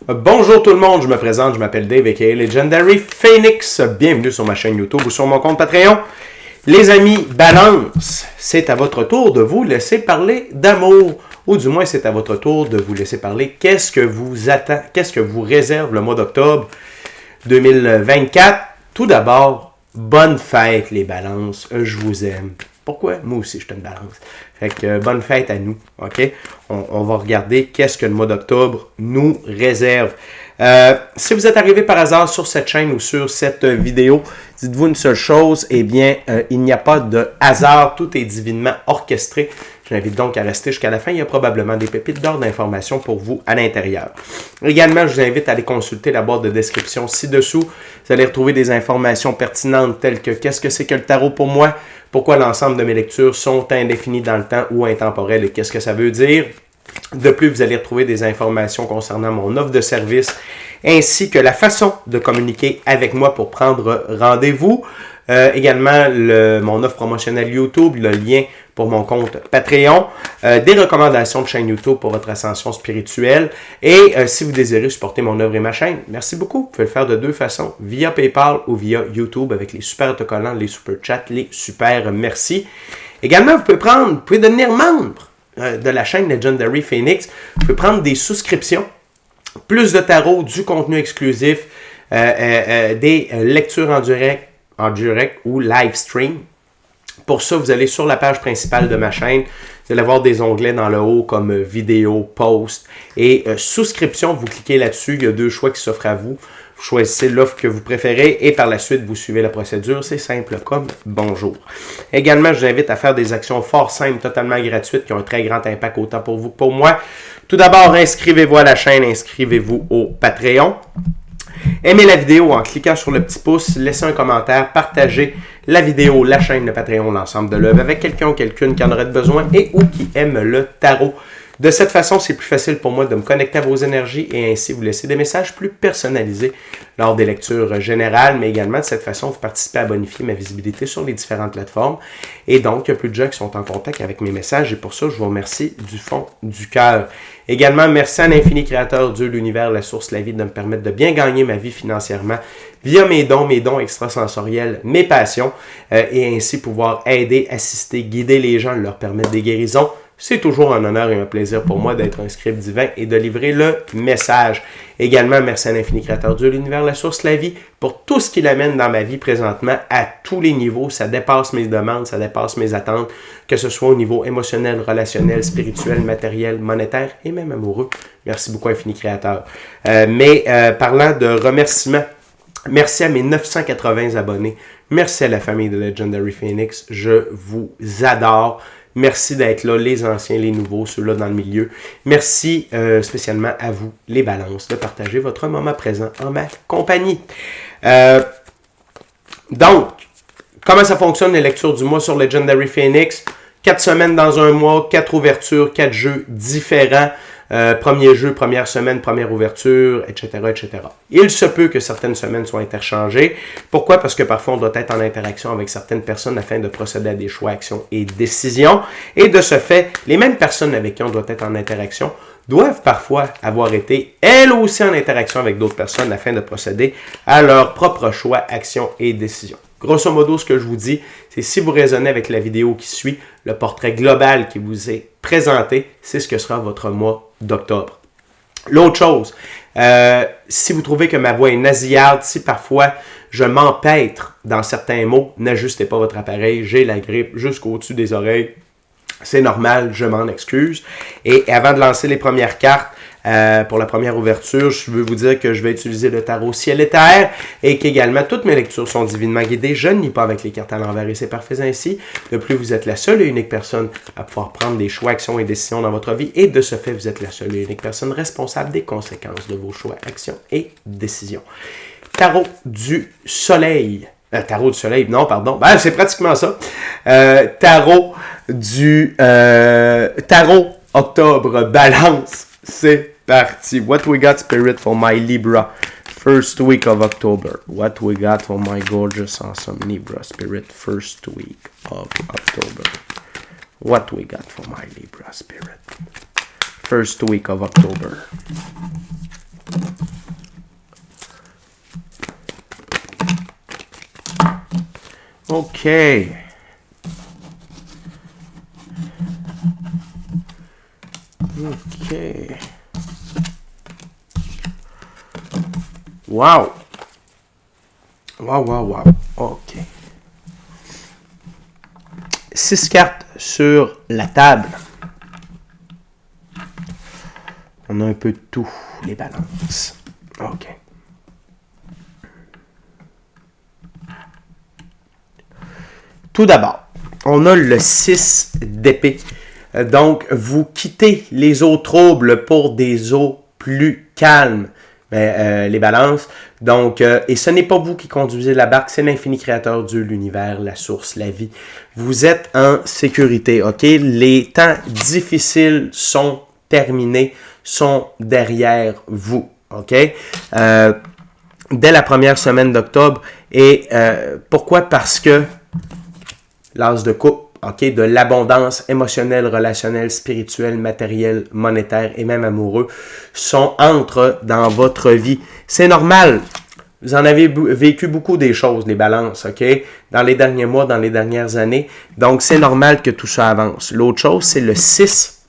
Bonjour tout le monde, je me présente, je m'appelle Dave aka Legendary Phoenix. Bienvenue sur ma chaîne YouTube ou sur mon compte Patreon. Les amis, balance, c'est à votre tour de vous laisser parler d'amour. Ou du moins, c'est à votre tour de vous laisser parler. Qu'est-ce que vous attend, qu'est-ce que vous réserve le mois d'octobre 2024? Tout d'abord, bonne fête les balances, je vous aime. Pourquoi? Moi aussi, je suis une balance. Fait que bonne fête à nous, OK? On va regarder qu'est-ce que le mois d'octobre nous réserve. Si vous êtes arrivé par hasard sur cette chaîne ou sur cette vidéo, dites-vous une seule chose, eh bien, il n'y a pas de hasard, tout est divinement orchestré. Je l'invite donc à rester jusqu'à la fin, il y a probablement des pépites d'or d'informations pour vous à l'intérieur. Également, je vous invite à aller consulter la boîte de description ci-dessous. Vous allez retrouver des informations pertinentes telles que qu'est-ce que c'est que le tarot pour moi, pourquoi l'ensemble de mes lectures sont indéfinies dans le temps ou intemporelles et qu'est-ce que ça veut dire. De plus, vous allez retrouver des informations concernant mon offre de service ainsi que la façon de communiquer avec moi pour prendre rendez-vous. Également, mon offre promotionnelle YouTube, le lien pour mon compte Patreon, des recommandations de chaîne YouTube pour votre ascension spirituelle. Et si vous désirez supporter mon œuvre et ma chaîne, merci beaucoup. Vous pouvez le faire de deux façons, via PayPal ou via YouTube avec les super autocollants, les super chats, les super merci. Également, vous pouvez devenir membre de la chaîne Legendary Phoenix. Vous pouvez prendre des souscriptions, plus de tarot, du contenu exclusif, des lectures en direct ou live stream. Pour ça, vous allez sur la page principale de ma chaîne. Vous allez avoir des onglets dans le haut comme vidéo, post et souscription. Vous cliquez là-dessus. Il y a deux choix qui s'offrent à vous. Vous choisissez l'offre que vous préférez et par la suite, vous suivez la procédure. C'est simple comme bonjour. Également, je vous invite à faire des actions fort simples, totalement gratuites, qui ont un très grand impact autant pour vous que pour moi. Tout d'abord, inscrivez-vous à la chaîne, inscrivez-vous au Patreon. Aimez la vidéo en cliquant sur le petit pouce, laissez un commentaire, partagez la vidéo, la chaîne, le Patreon, l'ensemble de l'œuvre avec quelqu'un ou quelqu'une qui en aurait besoin et ou qui aime le tarot. De cette façon, c'est plus facile pour moi de me connecter à vos énergies et ainsi vous laisser des messages plus personnalisés lors des lectures générales, mais également de cette façon, vous participez à bonifier ma visibilité sur les différentes plateformes. Et donc, il y a plus de gens qui sont en contact avec mes messages et pour ça, je vous remercie du fond du cœur. Également, merci à l'infini créateur, Dieu, l'univers, la source, la vie, de me permettre de bien gagner ma vie financièrement via mes dons extrasensoriels, mes passions, et ainsi pouvoir aider, assister, guider les gens, leur permettre des guérisons. C'est toujours un honneur et un plaisir pour moi d'être un scribe divin et de livrer le message. Également, merci à l'infini créateur Dieu, l'univers, la source, la vie, pour tout ce qu'il amène dans ma vie présentement à tous les niveaux. Ça dépasse mes demandes, ça dépasse mes attentes, que ce soit au niveau émotionnel, relationnel, spirituel, matériel, monétaire et même amoureux. Merci beaucoup, infini créateur. Parlant de remerciements, merci à mes 980 abonnés. Merci à la famille de Legendary Phoenix. Je vous adore. Merci d'être là, les anciens, les nouveaux, ceux-là dans le milieu. Merci spécialement à vous, les balances, de partager votre moment présent en ma compagnie. Donc, comment ça fonctionne les lectures du mois sur Legendary Phoenix? 4 semaines dans un mois, 4 ouvertures, 4 jeux différents. Premier jeu, première semaine, première ouverture, etc., etc. Il se peut que certaines semaines soient interchangées. Pourquoi? Parce que parfois, on doit être en interaction avec certaines personnes afin de procéder à des choix, actions et décisions. Et de ce fait, les mêmes personnes avec qui on doit être en interaction doivent parfois avoir été, elles aussi, en interaction avec d'autres personnes afin de procéder à leurs propres choix, actions et décisions. Grosso modo, ce que je vous dis, c'est si vous raisonnez avec la vidéo qui suit, le portrait global qui vous est présenté, c'est ce que sera votre mois d'octobre. L'autre chose, si vous trouvez que ma voix est nasillarde, si parfois je m'empêtre dans certains mots, n'ajustez pas votre appareil, j'ai la grippe jusqu'au-dessus des oreilles. C'est normal, je m'en excuse. Et avant de lancer les premières cartes, pour la première ouverture, je veux vous dire que je vais utiliser le tarot ciel et terre et qu'également toutes mes lectures sont divinement guidées. Je ne lis pas avec les cartes à l'envers et c'est parfait ainsi. De plus, vous êtes la seule et unique personne à pouvoir prendre des choix, actions et décisions dans votre vie et de ce fait, vous êtes la seule et unique personne responsable des conséquences de vos choix, actions et décisions. Tarot du soleil. Tarot du soleil, non, pardon. Ben, c'est pratiquement ça. Tarot octobre balance. C'est parti. What we got, Spirit, for my Libra first week of October? What we got for my gorgeous, awesome Libra Spirit first week of October? What we got for my Libra Spirit first week of October? OK. OK. Wow. Wow, wow, wow. OK. 6 cartes sur la table. On a un peu de tout, les balances. OK. Tout d'abord, on a le 6 d'épée. Donc, vous quittez les eaux troubles pour des eaux plus calmes, les balances. Donc, et ce n'est pas vous qui conduisez la barque, c'est l'infini créateur, Dieu, l'univers, la source, la vie. Vous êtes en sécurité, OK? Les temps difficiles sont terminés, sont derrière vous, OK? Dès la première semaine d'octobre. Et pourquoi? Parce que l'as de coupe, OK, de l'abondance émotionnelle, relationnelle, spirituelle, matérielle, monétaire et même amoureux entrent dans votre vie. C'est normal. Vous en avez vécu beaucoup des choses, les balances, OK, dans les derniers mois, dans les dernières années. Donc, c'est normal que tout ça avance. L'autre chose, c'est le 6.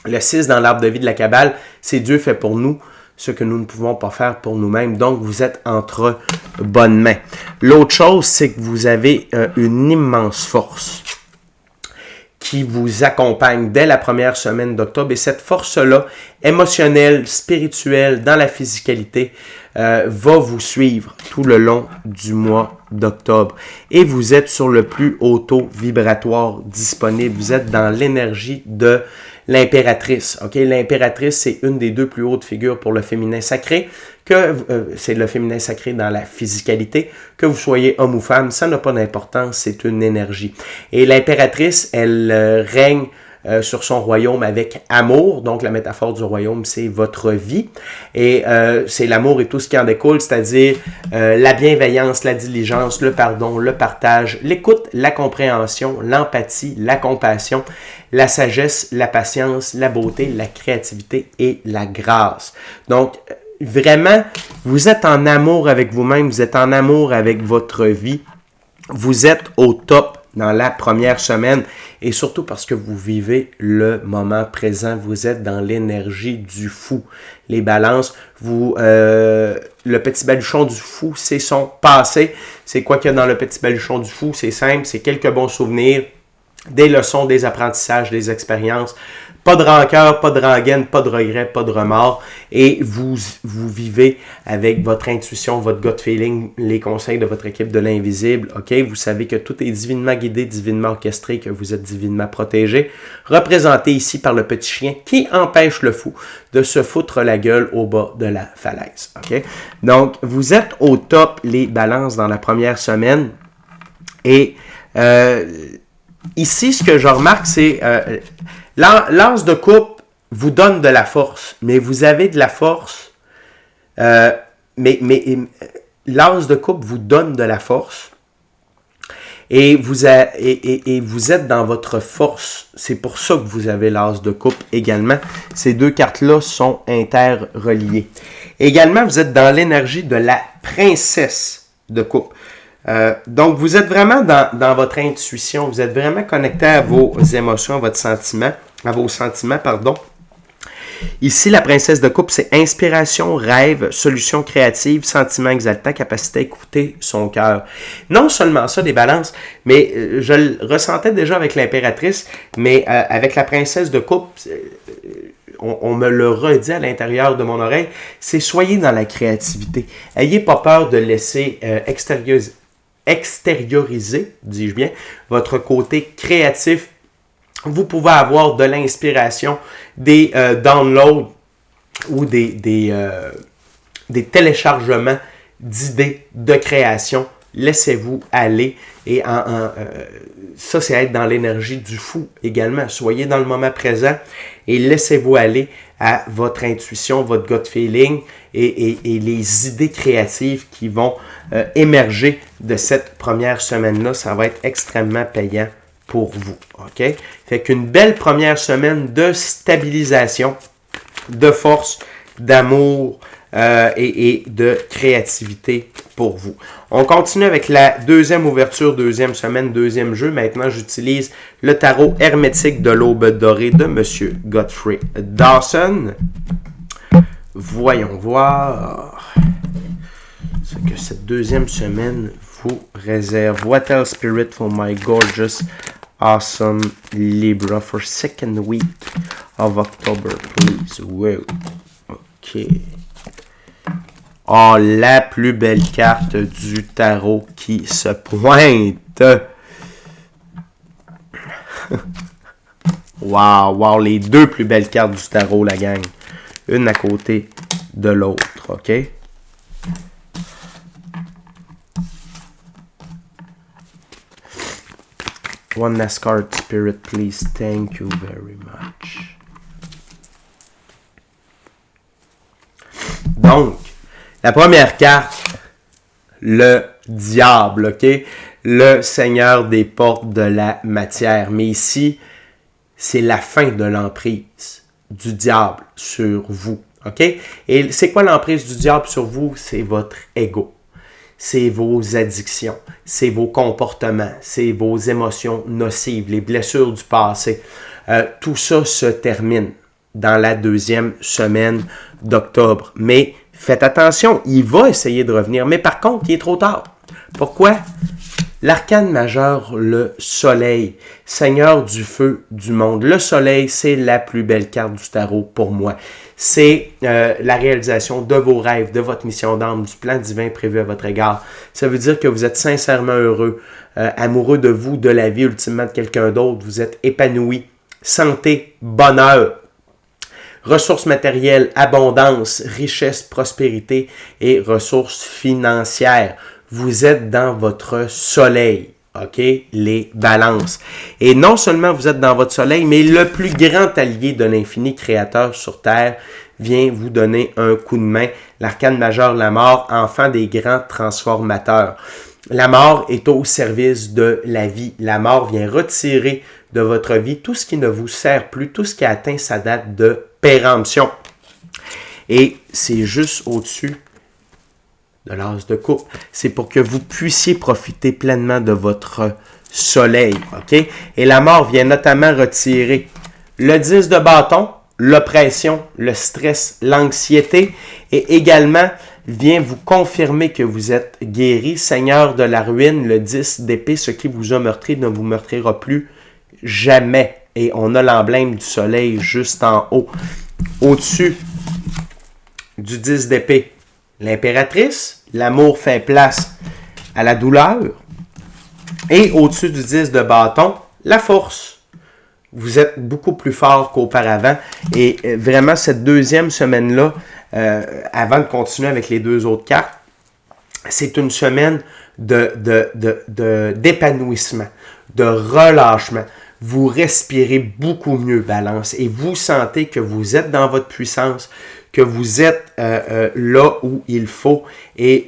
Le 6 dans l'arbre de vie de la Kabbale, c'est Dieu fait pour nous ce que nous ne pouvons pas faire pour nous-mêmes. Donc, vous êtes entre bonnes mains. L'autre chose, c'est que vous avez une immense force qui vous accompagne dès la première semaine d'octobre. Et cette force-là, émotionnelle, spirituelle, dans la physicalité, va vous suivre tout le long du mois d'octobre. Et vous êtes sur le plus haut taux vibratoire disponible. Vous êtes dans l'énergie de l'impératrice. Okay? L'impératrice, c'est une des deux plus hautes figures pour le féminin sacré. C'est le féminin sacré dans la physicalité. Que vous soyez homme ou femme, ça n'a pas d'importance, c'est une énergie. Et l'impératrice, elle règne sur son royaume avec amour. Donc, la métaphore du royaume, c'est votre vie. Et c'est l'amour et tout ce qui en découle, c'est-à-dire la bienveillance, la diligence, le pardon, le partage, l'écoute, la compréhension, l'empathie, la compassion, la sagesse, la patience, la beauté, la créativité et la grâce. Donc, vraiment, vous êtes en amour avec vous-même, vous êtes en amour avec votre vie. Vous êtes au top dans la première semaine et surtout parce que vous vivez le moment présent. Vous êtes dans l'énergie du fou. Les balances, le petit baluchon du fou, c'est son passé. C'est quoi qu'il y a dans le petit baluchon du fou? C'est simple, c'est quelques bons souvenirs, des leçons, des apprentissages, des expériences. Pas de rancœur, pas de rengaine, pas de regret, pas de remords. Et vous vivez avec votre intuition, votre gut feeling, les conseils de votre équipe de l'invisible. OK? Vous savez que tout est divinement guidé, divinement orchestré, que vous êtes divinement protégé. Représenté ici par le petit chien qui empêche le fou de se foutre la gueule au bas de la falaise. OK? Donc, vous êtes au top, les balances, dans la première semaine. Et ici, ce que je remarque, c'est l'as de coupe vous donne de la force, mais vous avez de la force, mais l'as de coupe vous donne de la force et vous êtes dans votre force. C'est pour ça que vous avez l'as de coupe également. Ces deux cartes-là sont interreliées. Également, vous êtes dans l'énergie de la princesse de coupe. Donc, vous êtes vraiment dans votre intuition, vous êtes vraiment connecté à vos émotions, à vos sentiments, pardon. Ici, la princesse de coupe, c'est inspiration, rêve, solution créative, sentiment exaltant, capacité à écouter son cœur. Non seulement ça, des balances, mais je le ressentais déjà avec l'impératrice, mais avec la princesse de coupe, on me le redit à l'intérieur de mon oreille, c'est soyez dans la créativité. Ayez pas peur de laisser extérioriser, dis-je bien, votre côté créatif. Vous pouvez avoir de l'inspiration, des downloads ou des téléchargements d'idées de création. Laissez-vous aller et ça, c'est être dans l'énergie du fou également. Soyez dans le moment présent et laissez-vous aller à votre intuition, votre gut feeling et les idées créatives qui vont émerger de cette première semaine-là. Ça va être extrêmement payant pour vous. OK? Fait qu'une belle première semaine de stabilisation, de force, d'amour, et de créativité pour vous. On continue avec la deuxième ouverture, deuxième semaine, deuxième jeu. Maintenant, j'utilise le tarot hermétique de l'aube dorée de M. Godfrey Dawson. Voyons voir ce que cette deuxième semaine vous réserve. What else spirit for my gorgeous, awesome Libra for second week of October, please? Wow. OK. Oh, la plus belle carte du tarot qui se pointe. Wow, les deux plus belles cartes du tarot, la gang. Une à côté de l'autre, OK? One last card, Spirit, please. Thank you very much. Donc, la première carte, le diable, OK? Le seigneur des portes de la matière. Mais ici, c'est la fin de l'emprise du diable sur vous, OK? Et c'est quoi l'emprise du diable sur vous? C'est votre ego. C'est vos addictions, c'est vos comportements, c'est vos émotions nocives, les blessures du passé. Tout ça se termine dans la deuxième semaine d'octobre. Mais faites attention, il va essayer de revenir. Mais par contre, il est trop tard. Pourquoi? L'arcane majeur, le soleil, seigneur du feu du monde. Le soleil, c'est la plus belle carte du tarot pour moi. C'est la réalisation de vos rêves, de votre mission d'âme, du plan divin prévu à votre égard. Ça veut dire que vous êtes sincèrement heureux, amoureux de vous, de la vie, ultimement de quelqu'un d'autre. Vous êtes épanoui, santé, bonheur, ressources matérielles, abondance, richesse, prospérité et ressources financières. Vous êtes dans votre soleil, OK? Les balances. Et non seulement vous êtes dans votre soleil, mais le plus grand allié de l'infini créateur sur Terre vient vous donner un coup de main. L'arcane majeur, la mort, enfant des grands transformateurs. La mort est au service de la vie. La mort vient retirer de votre vie tout ce qui ne vous sert plus, tout ce qui a atteint sa date de péremption. Et c'est juste au-dessus de l'as de coupe. C'est pour que vous puissiez profiter pleinement de votre soleil, OK? Et la mort vient notamment retirer le 10 de bâton, l'oppression, le stress, l'anxiété, et également vient vous confirmer que vous êtes guéri. Seigneur de la ruine, le 10 d'épée, ce qui vous a meurtri ne vous meurtrira plus jamais. Et on a l'emblème du soleil juste en haut. Au-dessus du 10 d'épée, l'impératrice, l'amour fait place à la douleur. Et au-dessus du 10 de bâton, la force. Vous êtes beaucoup plus fort qu'auparavant. Et vraiment, cette deuxième semaine-là, avant de continuer avec les deux autres cartes, c'est une semaine d'épanouissement, de relâchement. Vous respirez beaucoup mieux, Balance, et vous sentez que vous êtes dans votre puissance, que vous êtes là où il faut, et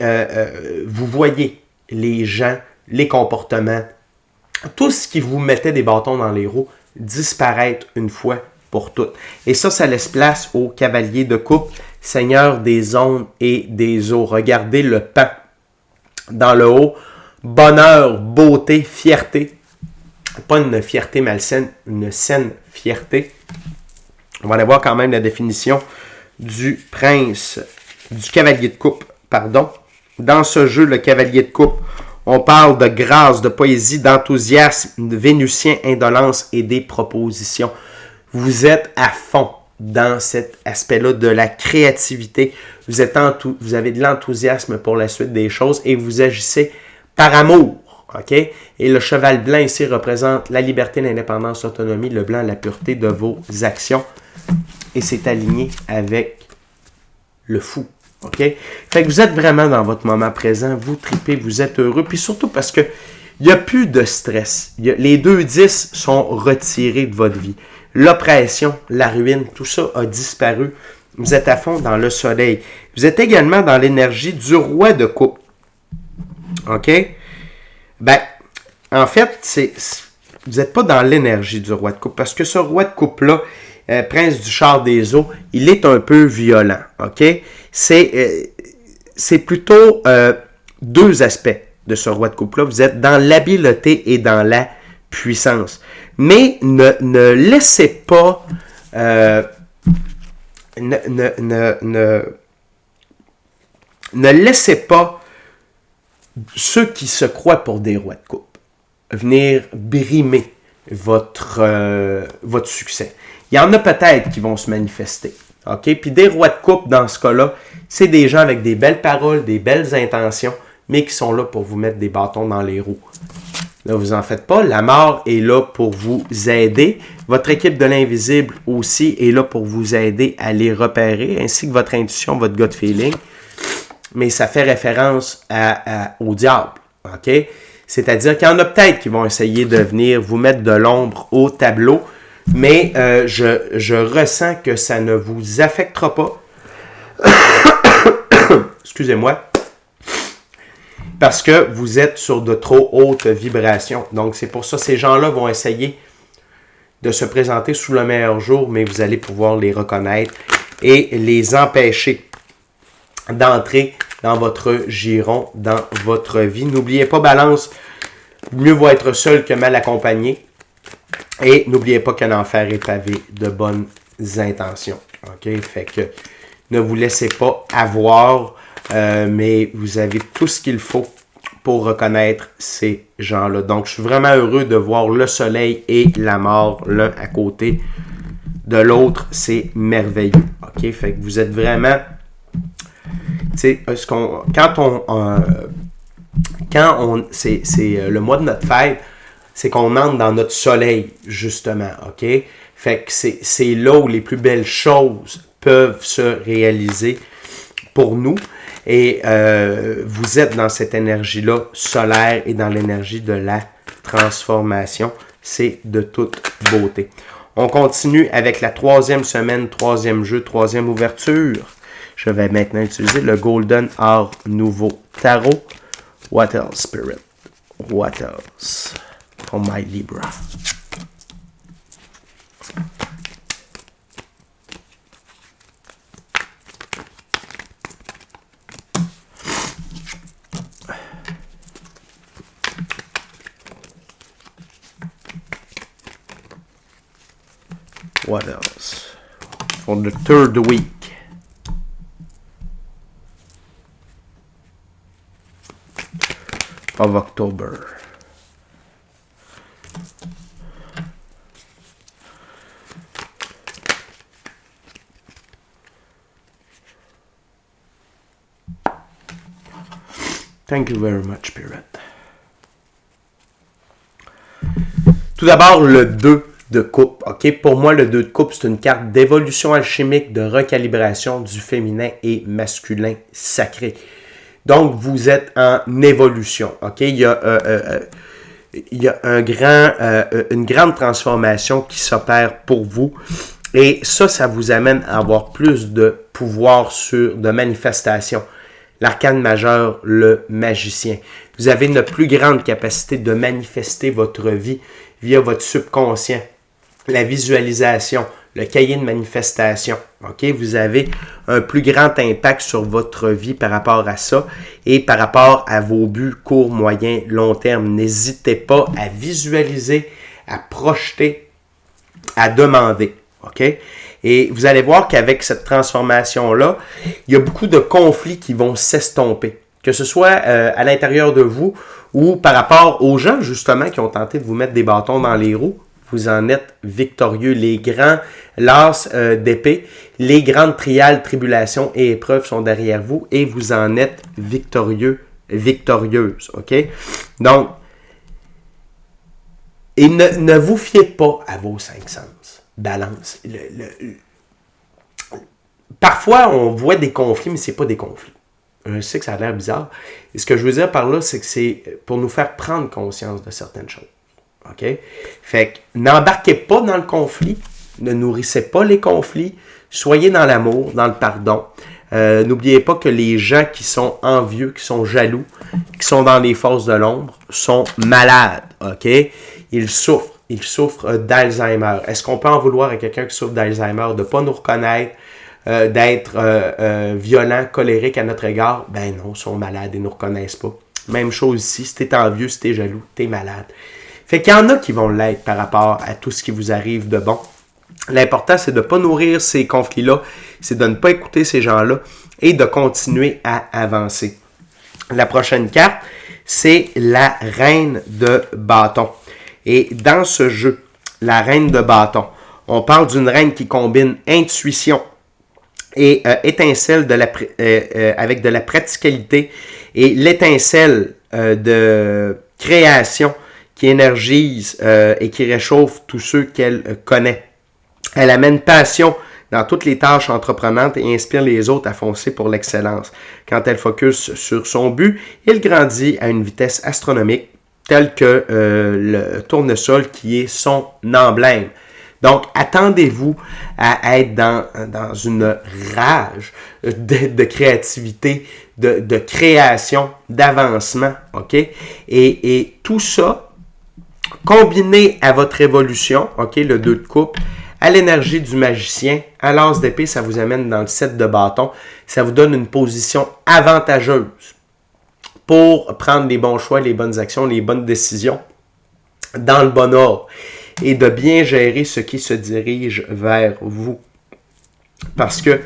vous voyez les gens, les comportements, tout ce qui vous mettait des bâtons dans les roues disparaître une fois pour toutes. Et ça laisse place au cavalier de coupe, seigneur des ondes et des eaux. Regardez le pan dans le haut, bonheur, beauté, fierté. Pas une fierté malsaine, une saine fierté. On va aller voir quand même la définition du cavalier de coupe, pardon. Dans ce jeu, le cavalier de coupe, on parle de grâce, de poésie, d'enthousiasme, de vénusien, indolence et des propositions. Vous êtes à fond dans cet aspect-là de la créativité. Vous avez de l'enthousiasme pour la suite des choses et vous agissez par amour. OK? Et le cheval blanc ici représente la liberté, l'indépendance, l'autonomie, le blanc, la pureté de vos actions. Et c'est aligné avec le fou. OK? Fait que vous êtes vraiment dans votre moment présent, vous tripez, vous êtes heureux, puis surtout parce que il n'y a plus de stress. Les 2 10 sont retirés de votre vie. L'oppression, la ruine, tout ça a disparu. Vous êtes à fond dans le soleil. Vous êtes également dans l'énergie du roi de coupe. OK? Ben, en fait, vous n'êtes pas dans l'énergie du roi de coupe, parce que ce roi de coupe-là, prince du char des eaux, il est un peu violent, OK? c'est plutôt deux aspects de ce roi de coupe-là. Vous êtes dans l'habileté et dans la puissance. Mais ne laissez pas... ne laissez pas ceux qui se croient pour des rois de coupe venir brimer votre succès. Il y en a peut-être qui vont se manifester. OK? Puis des rois de coupe, dans ce cas-là, c'est des gens avec des belles paroles, des belles intentions, mais qui sont là pour vous mettre des bâtons dans les roues. Là, vous en faites pas. La mort est là pour vous aider. Votre équipe de l'invisible aussi est là pour vous aider à les repérer, ainsi que votre intuition, votre gut feeling. Mais ça fait référence au diable. OK? C'est-à-dire qu'il y en a peut-être qui vont essayer de venir vous mettre de l'ombre au tableau, mais je ressens que ça ne vous affectera pas. Excusez-moi. Parce que vous êtes sur de trop hautes vibrations. Donc, c'est pour ça que ces gens-là vont essayer de se présenter sous le meilleur jour, mais vous allez pouvoir les reconnaître et les empêcher d'entrer dans votre giron, dans votre vie. N'oubliez pas, Balance, mieux vaut être seul que mal accompagné. Et n'oubliez pas qu'un enfer est pavé de bonnes intentions. OK? Fait que ne vous laissez pas avoir, mais vous avez tout ce qu'il faut pour reconnaître ces gens-là. Donc, je suis vraiment heureux de voir le soleil et la mort l'un à côté de l'autre. C'est merveilleux. OK? Fait que vous êtes vraiment... Tu sais, c'est le mois de notre fête, c'est qu'on entre dans notre soleil, justement, OK? Fait que c'est là où les plus belles choses peuvent se réaliser pour nous. Et vous êtes dans cette énergie-là solaire et dans l'énergie de la transformation. C'est de toute beauté. On continue avec la troisième semaine, troisième jeu, troisième ouverture. Je vais maintenant utiliser le Golden Art Nouveau Tarot. What else, Spirit? What else? For my Libra. What else? For the third week. Of October. Thank you very much, Spirit. Tout d'abord, le 2 de coupe. OK? Pour moi, le 2 de coupe, c'est une carte d'évolution alchimique, de recalibration du féminin et masculin sacré. Donc, vous êtes en évolution. OK? Il y a une grande transformation qui s'opère pour vous. Et ça vous amène à avoir plus de pouvoir de manifestation. L'arcane majeur, le magicien. Vous avez une plus grande capacité de manifester votre vie via votre subconscient. La visualisation, le cahier de manifestation. OK? Vous avez un plus grand impact sur votre vie par rapport à ça et par rapport à vos buts court, moyen, long terme. N'hésitez pas à visualiser, à projeter, à demander. OK? Et vous allez voir qu'avec cette transformation-là, il y a beaucoup de conflits qui vont s'estomper. Que ce soit à l'intérieur de vous ou par rapport aux gens, justement, qui ont tenté de vous mettre des bâtons dans les roues. Vous en êtes victorieux. Les grands laces d'épée, les grandes triales, tribulations et épreuves sont derrière vous et vous en êtes victorieux, victorieuse. OK? Donc, et ne vous fiez pas à vos cinq sens. Balance. Parfois, on voit des conflits, mais ce n'est pas des conflits. Je sais que ça a l'air bizarre. Et ce que je veux dire par là, c'est que c'est pour nous faire prendre conscience de certaines choses. OK? Fait que n'embarquez pas dans le conflit, ne nourrissez pas les conflits, soyez dans l'amour, dans le pardon. N'oubliez pas que les gens qui sont envieux, qui sont jaloux, qui sont dans les forces de l'ombre, sont malades. OK? Ils souffrent d'Alzheimer. Est-ce qu'on peut en vouloir à quelqu'un qui souffre d'Alzheimer de ne pas nous reconnaître, d'être violents, colériques à notre égard, ben non, ils sont malades et ne nous reconnaissent pas. Même chose ici, si t'es envieux, si t'es jaloux, t'es malade. Fait qu'il y en a qui vont l'être par rapport à tout ce qui vous arrive de bon. L'important, c'est de ne pas nourrir ces conflits-là, c'est de ne pas écouter ces gens-là et de continuer à avancer. La prochaine carte, c'est la reine de bâton. Et dans ce jeu, la reine de bâton, on parle d'une reine qui combine intuition et étincelle avec de la praticalité et l'étincelle de création qui énergise et qui réchauffe tous ceux qu'elle connaît. Elle amène passion dans toutes les tâches entreprenantes et inspire les autres à foncer pour l'excellence. Quand elle focus sur son but, il grandit à une vitesse astronomique, telle que le tournesol qui est son emblème. Donc, attendez-vous à être dans une rage de créativité, de création, d'avancement, OK? Et tout ça, combiné à votre évolution, OK, le 2 de coupe, à l'énergie du magicien, à l'as d'épée, ça vous amène dans le 7 de bâton. Ça vous donne une position avantageuse pour prendre les bons choix, les bonnes actions, les bonnes décisions dans le bon ordre et de bien gérer ce qui se dirige vers vous. Parce que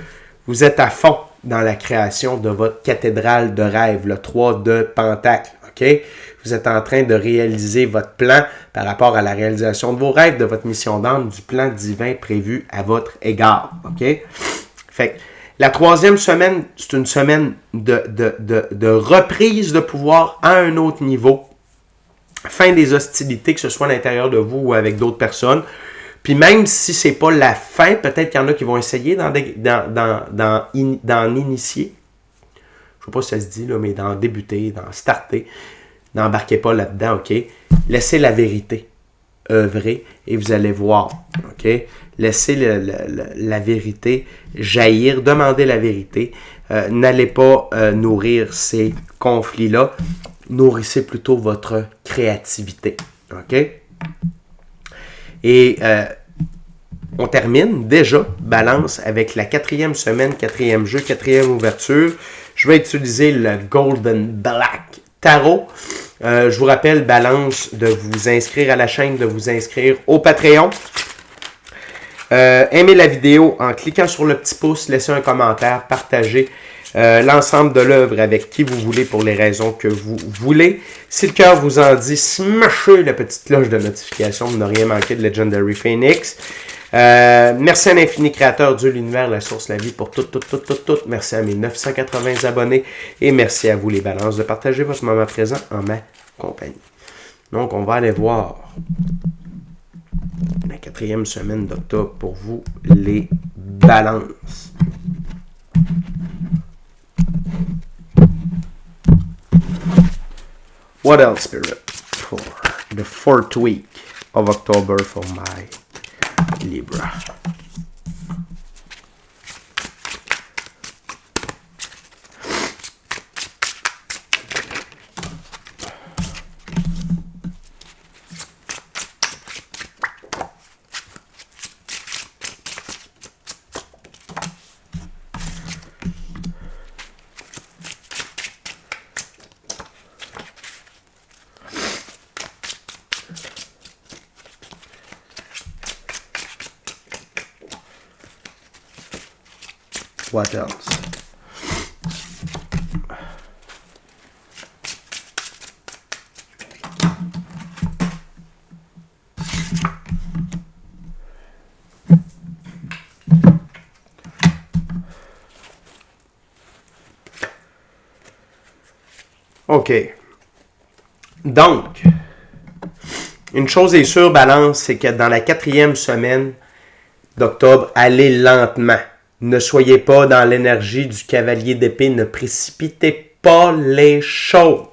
vous êtes à fond dans la création de votre cathédrale de rêve, le 3 de Pentacle. OK? Vous êtes en train de réaliser votre plan par rapport à la réalisation de vos rêves, de votre mission d'âme, du plan divin prévu à votre égard. OK? Fait que la troisième semaine, c'est une semaine de reprise de pouvoir à un autre niveau. Fin des hostilités, que ce soit à l'intérieur de vous ou avec d'autres personnes. Puis même si ce n'est pas la fin, peut-être qu'il y en a qui vont essayer d'en initier. Je ne sais pas si ça se dit, là, mais d'en débuter, d'en starter. N'embarquez pas là-dedans, OK? Laissez la vérité œuvrer et vous allez voir, OK? Laissez la vérité jaillir, demandez la vérité. N'allez pas nourrir ces conflits-là. Nourrissez plutôt votre créativité, OK? Et on termine déjà, balance, avec la 4e semaine, 4e jeu, 4e ouverture. Je vais utiliser le Golden Black Tarot. Je vous rappelle, balance, de vous inscrire à la chaîne, de vous inscrire au Patreon. Aimez la vidéo en cliquant sur le petit pouce, laissez un commentaire, partagez l'ensemble de l'œuvre avec qui vous voulez pour les raisons que vous voulez. Si le cœur vous en dit, smashez la petite cloche de notification pour ne rien manquer de Legendary Phoenix. Merci à l'infini créateur, Dieu, l'univers, la source, la vie, pour tout. Merci à mes 980 abonnés et merci à vous les balances de partager votre moment présent en ma compagnie. Donc, on va aller voir la 4e semaine d'octobre pour vous, les balances. What else, Spirit, for the 4th week of October for my Libra? What else? OK. Donc, une chose est sûre, balance, c'est que dans la 4e semaine d'octobre, allez lentement. Ne soyez pas dans l'énergie du cavalier d'épée. Ne précipitez pas les choses.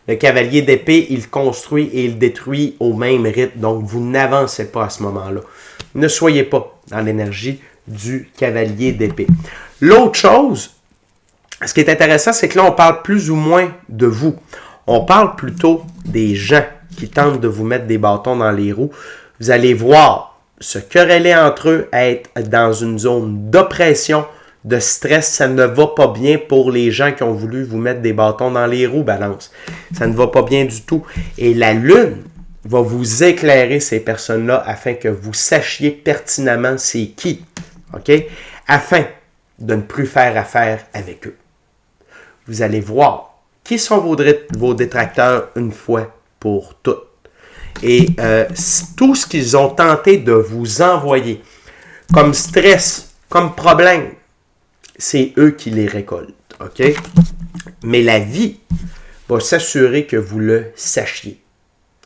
Le cavalier d'épée, il construit et il détruit au même rythme. Donc, vous n'avancez pas à ce moment-là. Ne soyez pas dans l'énergie du cavalier d'épée. L'autre chose, ce qui est intéressant, c'est que là, on parle plus ou moins de vous. On parle plutôt des gens qui tentent de vous mettre des bâtons dans les roues. Vous allez voir se quereller entre eux, être dans une zone d'oppression, de stress, ça ne va pas bien pour les gens qui ont voulu vous mettre des bâtons dans les roues, Balance. Ça ne va pas bien du tout. Et la Lune va vous éclairer ces personnes-là afin que vous sachiez pertinemment c'est qui, OK? Afin de ne plus faire affaire avec eux. Vous allez voir qui sont vos détracteurs une fois pour toutes. Et tout ce qu'ils ont tenté de vous envoyer comme stress, comme problème, c'est eux qui les récoltent, OK? Mais la vie va s'assurer que vous le sachiez.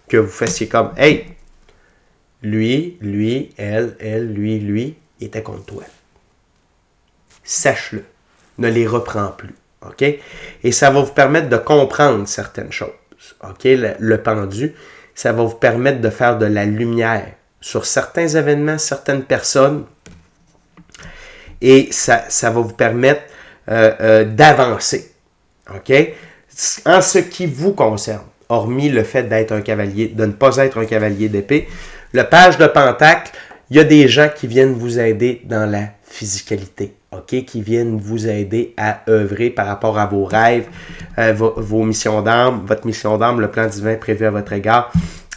Que vous fassiez comme, hey, lui, elle, lui, il était contre toi. Sache-le. Ne les reprends plus, OK? Et ça va vous permettre de comprendre certaines choses, OK? Le pendu, ça va vous permettre de faire de la lumière sur certains événements, certaines personnes, et ça va vous permettre d'avancer, OK? En ce qui vous concerne, hormis le fait d'être un cavalier, de ne pas être un cavalier d'épée, le page de Pentacle, il y a des gens qui viennent vous aider dans la physicalité, OK? Qui viennent vous aider à œuvrer par rapport à vos rêves, vos missions d'âme, votre mission d'âme, le plan divin prévu à votre égard.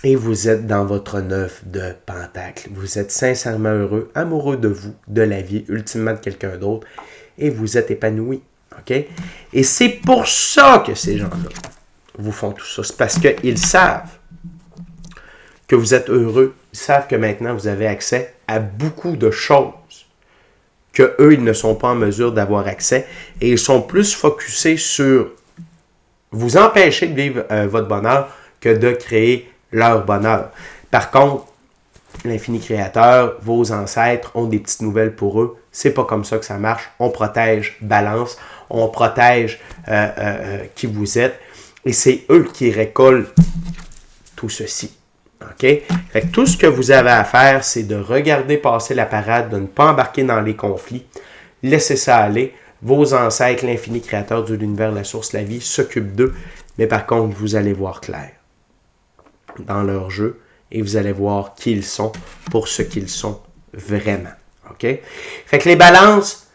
Et vous êtes dans votre 9 de Pentacle. Vous êtes sincèrement heureux, amoureux de vous, de la vie, ultimement de quelqu'un d'autre. Et vous êtes épanoui. OK? Et c'est pour ça que ces gens-là vous font tout ça. C'est parce qu'ils savent que vous êtes heureux. Ils savent que maintenant, vous avez accès à beaucoup de choses que eux, ils ne sont pas en mesure d'avoir accès. Et ils sont plus focusés sur vous empêcher de vivre votre bonheur que de créer leur bonheur. Par contre, l'infini créateur, vos ancêtres ont des petites nouvelles pour eux. C'est pas comme ça que ça marche. On protège Balance, on protège qui vous êtes, et c'est eux qui récoltent tout ceci. OK? Fait que tout ce que vous avez à faire, c'est de regarder passer la parade, de ne pas embarquer dans les conflits, laissez ça aller. Vos ancêtres, l'infini créateur de l'univers, la source, la vie, s'occupent d'eux, mais par contre, vous allez voir clair dans leur jeu, et vous allez voir qui ils sont pour ce qu'ils sont vraiment. OK? Fait que les balances,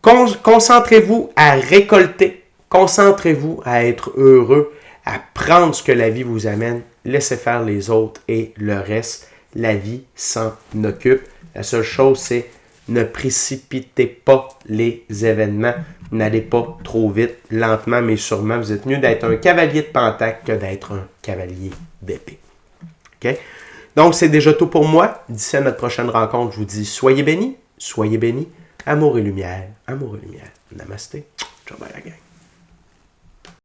concentrez-vous à récolter, concentrez-vous à être heureux, à prendre ce que la vie vous amène, laissez faire les autres et le reste, la vie s'en occupe. La seule chose, c'est ne précipitez pas les événements, n'allez pas trop vite, lentement mais sûrement. Vous êtes mieux d'être un cavalier de Pentacle que d'être un cavalier d'épée. OK? Donc, c'est déjà tout pour moi. D'ici à notre prochaine rencontre, je vous dis soyez bénis, amour et lumière, amour et lumière. Namasté. Ciao, bye la gang.